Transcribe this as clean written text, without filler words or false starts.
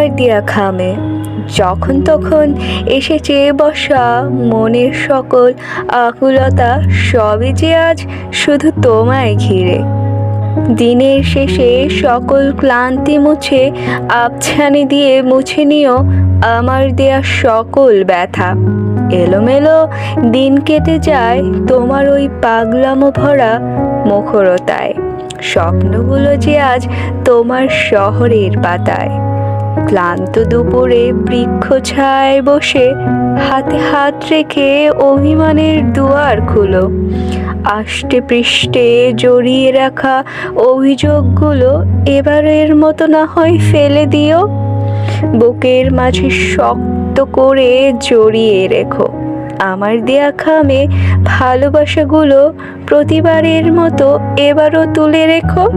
দেয়া খামে যখন তখন এসে চেয়ে বসা মনের সকল আকুলতা সবই যে আজ শুধু তোমায় ঘিরে। দিনের শেষে সকল ক্লান্তি মুছে আবছানি দিয়ে মুছে নিও আমার দেয়া সকল ব্যথা। এলোমেলো দিন কেটে যায় তোমার ওই পাগলামো ভরা মুখরতায়। স্বপ্নগুলো যে আজ তোমার শহরের পাতায়। ক্লান্ত দুপুরে বৃক্ষ ছায় বসে হাতে হাত রেখে অভিমানের দুয়ার খুলো। আষ্টে পৃষ্ঠে জড়িয়ে রাখা অভিযোগগুলো এবারের মতো না হয় ফেলে দিও। বুকের মাঝে শক্ত করে জড়িয়ে রেখো আমার দেয়া খামে ভালোবাসাগুলো। প্রতিবারের মতো এবারও তুলে রেখো।